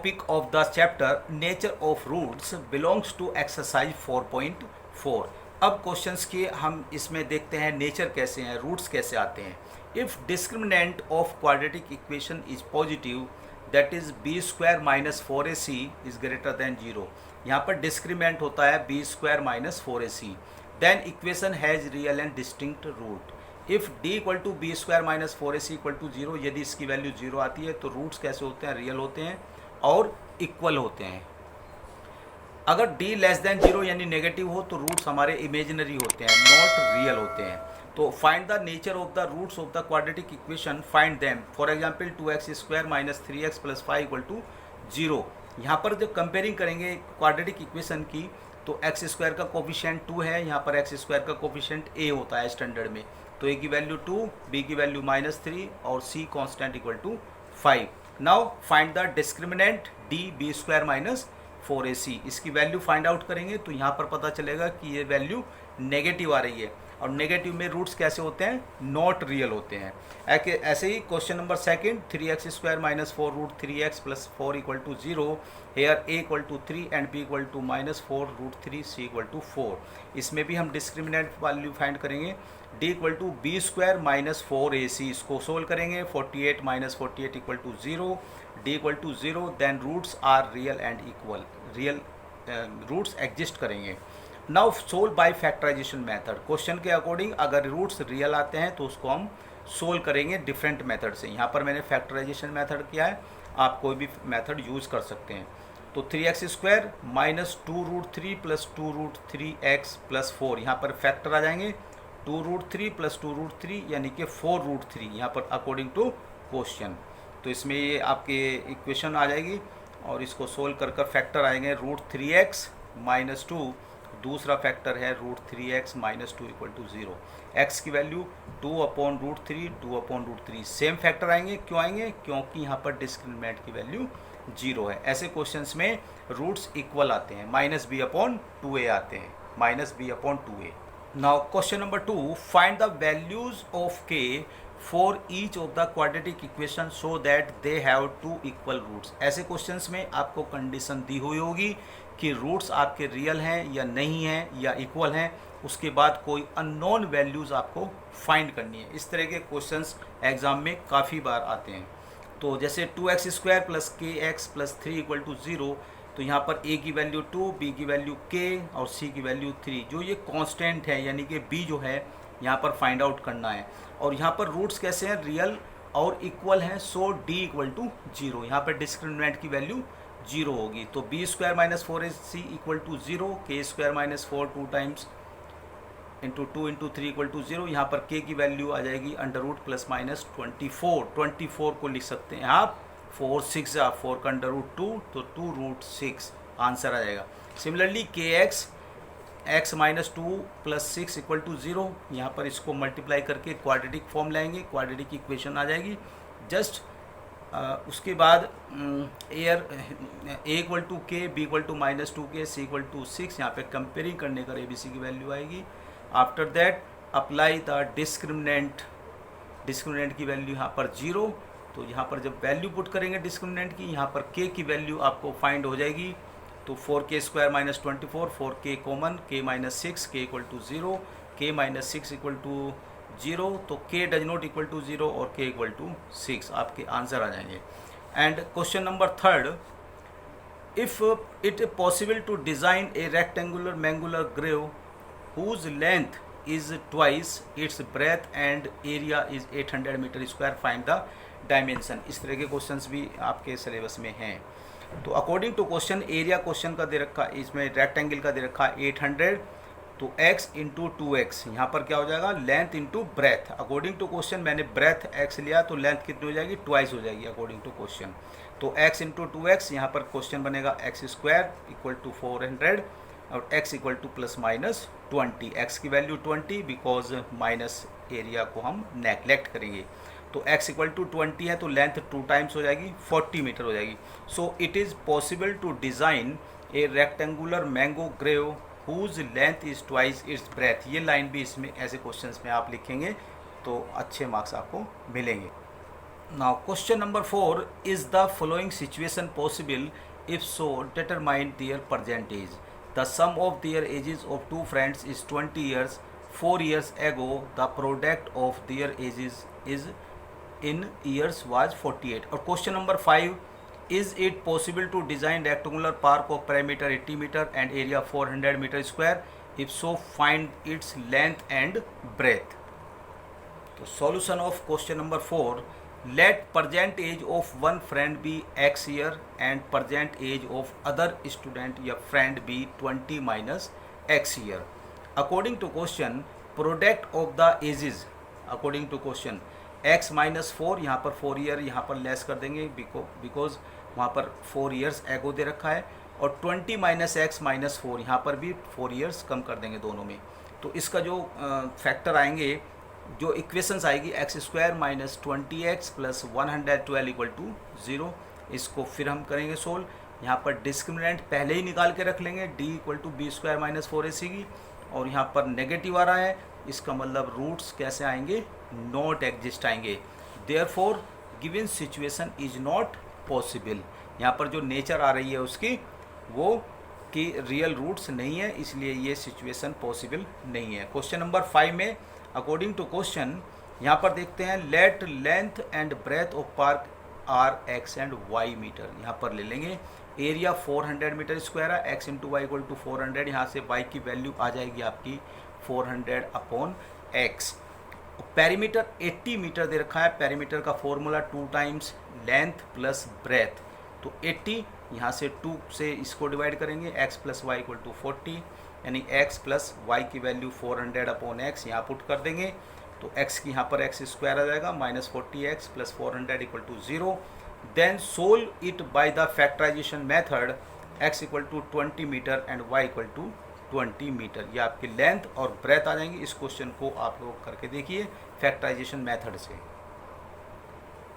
topic of the chapter nature of roots belongs to exercise 4.4। अब questions के हम इसमें देखते हैं नेचर कैसे हैं, रूट्स कैसे आते हैं। If discriminant of quadratic equation is positive that is B square minus 4ac is greater than 0। यहाँ पर डिस्क्रिमिनेंट होता है B square minus 4ac, then equation has real and distinct root. If d equal to B square minus 4ac equal to 0, यदि इसकी value 0 आती है तो roots कैसे होते हैं, रियल होते हैं और इक्वल होते हैं। अगर d लेस देन 0 यानी नेगेटिव हो तो रूट्स हमारे इमेजिनरी होते हैं, नॉट रियल होते हैं। तो find the nature of the roots of the quadratic equation, find them. For example 2x square minus 3x plus 5 equal to 0। यहाँ पर जब कंपेयरिंग करेंगे क्वाड्रेटिक इक्वेशन की तो x स्क्वायर का कोफिशिएंट 2 है, यहाँ पर x स्क्वायर का कोफिशिएंट a होता है स्टैंडर्ड में। तो a की वैल्यू 2, b की वैल्यू -3 और c constant equal to 5। Now find the discriminant d b square minus 4ac। इसकी वैल्यू फाइंड आउट करेंगे तो यहाँ पर पता चलेगा कि ये वैल्यू नेगेटिव आ रही है, और नेगेटिव में रूट्स कैसे होते हैं, नॉट रियल होते हैं। ऐसे ही question number second, 3x square minus 4 root 3x plus 4 equal to 0, here a equal to 3 and b equal to -4 root 3 c equal to 4। इसमें भी हम डिस्क्रिमिनेंट वैल्यू फाइंड करेंगे, d equal to B square minus 4ac। इसको solve करेंगे, 48 minus 48 equal to 0, d equal to 0, then roots are real and equal, real roots exist करेंगे। Now solve by factorization method. Question के according अगर roots real आते हैं तो उसको हम सोल्व करेंगे डिफरेंट मेथड से। यहाँ पर मैंने फैक्टराइजेशन मेथड किया है, आप कोई भी मेथड यूज़ कर सकते हैं। तो 3x square minus 2 root 3 plus 2 root 3x plus 4, यहाँ पर फैक्टर आ जाएंगे 2 रूट 3 प्लस 2 रूट 3 यानी कि 4 रूट 3, यहाँ पर अकॉर्डिंग टू क्वेश्चन। तो इसमें ये आपके इक्वेशन आ जाएगी और इसको सोल्व कर कर फैक्टर आएंगे रूट 3x माइनस 2, दूसरा फैक्टर है root 3x minus 2 equal to 0। x की value 2 upon root 3, 2 upon root 3, same factor आएंगे। क्यों आएंगे, क्योंकि यहाँ पर डिस्क्रिमिनेंट की वैल्यू 0 है। ऐसे क्वेश्चंस में रूट्स इक्वल आते हैं, माइनस बी अपॉन 2a आते हैं, minus b upon 2a। Now question number 2, find the values of k for each of the quadratic equation so that they have 2 equal roots. ऐसे questions में आपको condition दी हुई होगी कि रूट्स आपके real हैं या नहीं हैं या इक्वल हैं, उसके बाद कोई अननोन वैल्यूज़ आपको फाइंड करनी है। इस तरह के क्वेश्चंस एग्ज़ाम में काफ़ी बार आते हैं। तो जैसे 2x square plus kx plus 3 equal to 0, तो यहाँ पर a की वैल्यू 2, b की वैल्यू k और c की वैल्यू 3, जो ये कांस्टेंट है यानी कि b जो है यहाँ पर फाइंड आउट करना है। और यहाँ पर रूट्स कैसे हैं, रियल और इक्वल हैं। सो d इक्वल टू 0, यहाँ पर डिस्क्रिमिनेंट की वैल्यू 0 होगी। तो b square minus 4ac equal to 0, k square minus 4 2 times into 2 into 3 equal to 0। यहाँ पर k की वैल्यू आ जाएगी अंडर रूट प्लस माइनस 24। 24 को लिख सकते हैं आप 4 6 या 4 का अंडर रूट 2, तो 2 रूट 6 आंसर आ जाएगा। Similarly k x minus 2 plus 6 equal to 0, यहाँ पर इसको मल्टीप्लाई करके क्वाड्रेटिक फॉर्म लाएंगे, क्वाड्रेटिक इक्वेशन आ जाएगी। जस्ट उसके बाद a equal to k, b equal to minus 2k, c equal to 6, यहाँ पे कंपेयरिंग करने का ए बी सी की वैल्यू आएगी। After that apply the discriminant की वैल्यू यहाँ पर 0। तो यहाँ पर जब वैल्यू पुट करेंगे डिस्क्रिमिनेंट की, यहाँ पर k की वैल्यू आपको फाइंड हो जाएगी। तो 4k square minus 24, 4k common, k minus 6, k equal to 0, k minus 6 equal to 0, तो k does not equal to 0 और k इक्वल टू 6, आपके आंसर आ जाएंगे। And question number third, if it possible to design a rectangular mango grove whose length is twice its breadth and area is 800 metre square, find the dimension. इस तरह के questions भी आपके syllabus में हैं। तो according to question, area question का दे रखा, इसमें रेक्टेंगल का दे रखा 800, तो x इंटू 2x, यहाँ पर क्या हो जाएगा, length into breadth. According to question मैंने ब्रेथ x लिया तो लेंथ कितनी हो जाएगी, ट्वाइस हो जाएगी अकॉर्डिंग टू क्वेश्चन। तो x इंटू 2x, यहाँ पर क्वेश्चन बनेगा x स्क्वायर इक्वल टू 400 और x equal two plus minus 20। x की वैल्यू 20 बिकॉज माइनस एरिया को हम नेगलेक्ट करेंगे। तो x इक्वल टू 20 है तो लेंथ 2 टाइम्स हो जाएगी, 40 मीटर हो जाएगी। So it is possible to design a rectangular mango grove whose length is twice its breadth. ये लाइन भी इसमें ऐसे क्वेश्चंस में आप लिखेंगे तो अच्छे मार्क्स आपको मिलेंगे। Now question number 4, is the following situation possible? If so, determine their present age. The sum of their ages of two friends is 20 years. 4 years ago, the product of their ages is in years was 48. और question number 5, is it possible to design rectangular park of perimeter 80 meter and area 400 meter square? If so, find its length and breadth. तो solution of question number 4, let present age of one friend be x year and present age of other student या friend be 20 minus x year. According to question, product of the ages, according to question, x minus 4, यहाँ पर 4 year यहाँ पर less कर देंगे because वहाँ पर 4 years ago दे रखा है, और 20 माइनस एक्स माइनस 4 यहाँ पर भी 4 ईयर्स कम कर देंगे दोनों में. तो इसका जो फैक्टर आएंगे, जो इक्वेशंस आएगी x square minus 20x plus 112 equal to 0, इसको फिर हम करेंगे सोल्व. यहाँ पर डिस्क्रिमिनेंट पहले ही निकाल के रख लेंगे, d equal to B square minus 4ac की, और यहाँ पर नेगेटिव आ रहा है, इसका मतलब रूट्स कैसे आएंगे, नॉट एग्जिस्ट आएंगे. Therefore given situation is not possible. यहाँ पर जो नेचर आ रही है उसकी वो कि रियल रूट्स नहीं है, इसलिए ये सिचुएशन पॉसिबल नहीं है. क्वेश्चन नंबर 5 में अकॉर्डिंग टू क्वेश्चन यहाँ पर देखते हैं, let length and breadth of park are x and y metre. यहाँ पर ले लेंगे एरिया 400 मीटर स्क्वायर है, x into y equal to 400, यहाँ से वाई की वैल्यू आ जाएगी आपकी 400 अपॉन एक्स. पेरीमीटर 80 मीटर दे रखा है, पेरीमीटर का formula 2 times length plus breadth, तो 80 यहाँ से 2 से इसको डिवाइड करेंगे, x plus y equal to 40, यानी x प्लस वाई की वैल्यू 400 अपॉन एक्स यहाँ पुट कर देंगे, तो x की यहाँ पर एक्स स्क्वायर आ जाएगा minus 40x plus 400 equal to 0. Then solve it by the factorization method, x equal to 20 metre and y equal to 20 metre. ये आपकी लेंथ और ब्रेथ आ जाएंगी. इस क्वेश्चन को आप लोग करके देखिए फैक्टराइजेशन मेथड से.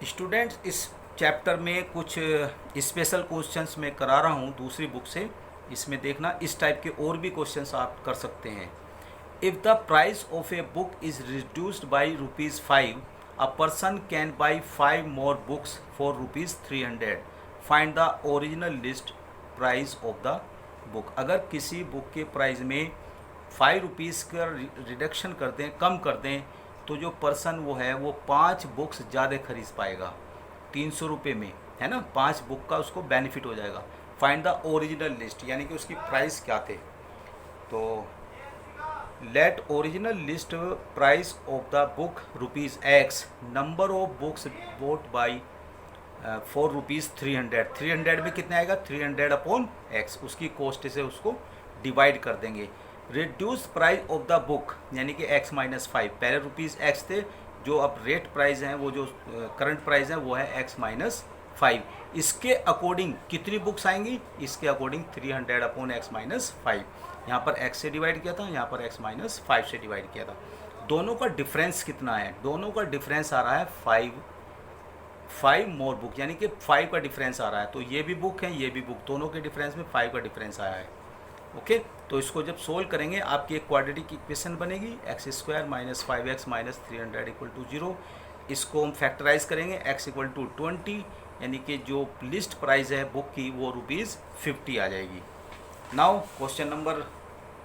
स्टूडेंट्स, इस चैप्टर में कुछ स्पेशल क्वेश्चंस मैं करा रहा हूँ दूसरी बुक से, इसमें देखना इस टाइप के और भी क्वेश्चंस आप कर सकते हैं. If the price of a book is reduced by ₹5, a person can buy 5 more books for ₹300. Find the original list price of the book. अगर किसी बुक के प्राइस में 5 रुपीज़ का रिडक्शन कर दें, कम कर दें, तो जो पर्सन वो है वो 5 बुक्स ज़्यादा खरीद पाएगा 300 रुपये में, है ना. 5 बुक का उसको बेनिफिट हो जाएगा. फाइंड द ओरिजिनल लिस्ट, यानी कि उसकी प्राइस क्या थे. तो let original list price of the book ₹X, number of books bought by for ₹300. 300 में कितना आएगा, 300 अपॉन एक्स, उसकी कॉस्ट से उसको डिवाइड कर देंगे. Reduce price of the book, यानी कि x माइनस 5, पहले ₹X थे, जो अब रेट प्राइस हैं, वो जो करंट प्राइस है वो है x माइनस 5. इसके अकॉर्डिंग कितनी बुक्स आएंगी, इसके अकॉर्डिंग 300 अपॉन x माइनस 5. यहाँ पर x से डिवाइड किया था, यहाँ पर x माइनस 5 से डिवाइड किया था. दोनों का डिफरेंस कितना है, दोनों का डिफरेंस आ रहा है 5 मोर बुक, यानी कि 5 का डिफरेंस आ रहा है. तो ये भी बुक है, ये भी बुक, दोनों के डिफरेंस में 5 का डिफरेंस आया है. ओके, तो इसको जब सोल्व करेंगे आपकी एक क्वाड्रेटिक इक्वेशन बनेगी, x square minus 5x minus 300 equal to 0. इसको हम फैक्टराइज करेंगे, x इक्वल टू 20, यानी कि जो लिस्ट प्राइस है बुक की वो ₹50 आ जाएगी. Now question number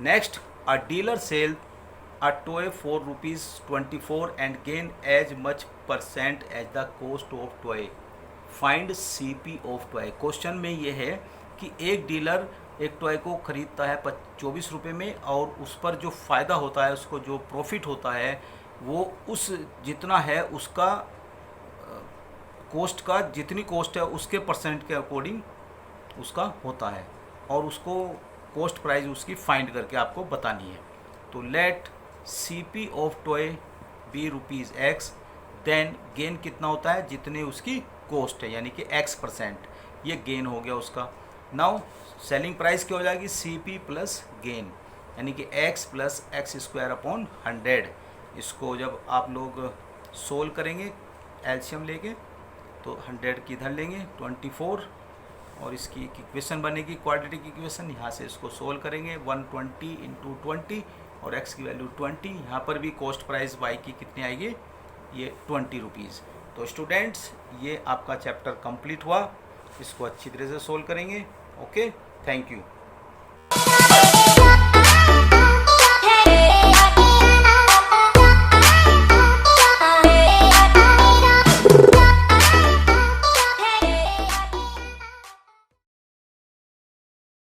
next, a dealer sell a toy for ₹24 and gain as much % as the cost of toy. Find CP of toy. Question में ये है कि एक डीलर एक टॉय को ख़रीदता है 24 रुपये में, और उस पर जो फ़ायदा होता है, उसको जो प्रॉफिट होता है वो उस जितना है उसका कॉस्ट का, जितनी कॉस्ट है उसके % के अकॉर्डिंग उसका होता है, और उसको कॉस्ट प्राइस उसकी फाइंड करके आपको बतानी है. तो let CP of toy be ₹X, then gain कितना होता है, जितने उसकी कॉस्ट है, यानी कि x%, ये गेन हो गया उसका. नाउ सेलिंग प्राइस क्या हो जाएगी, CP प्लस गेन, यानी कि x plus x square upon 100. इसको जब आप लोग सोल्व करेंगे एलसीएम लेके, तो 100 की इधर लेंगे 24, और इसकी एक इक्वेशन बनेगी क्वाड्रेटिक इक्वेशन. यहाँ से इसको सोल्व करेंगे 120 इंटू 20, और x की वैल्यू 20. यहाँ पर भी कॉस्ट प्राइस y की कितनी आएगी, ये ₹20. तो स्टूडेंट्स ये आपका चैप्टर कंप्लीट हुआ, इसको अच्छी तरह से सोल्व करेंगे। Okay, thank you.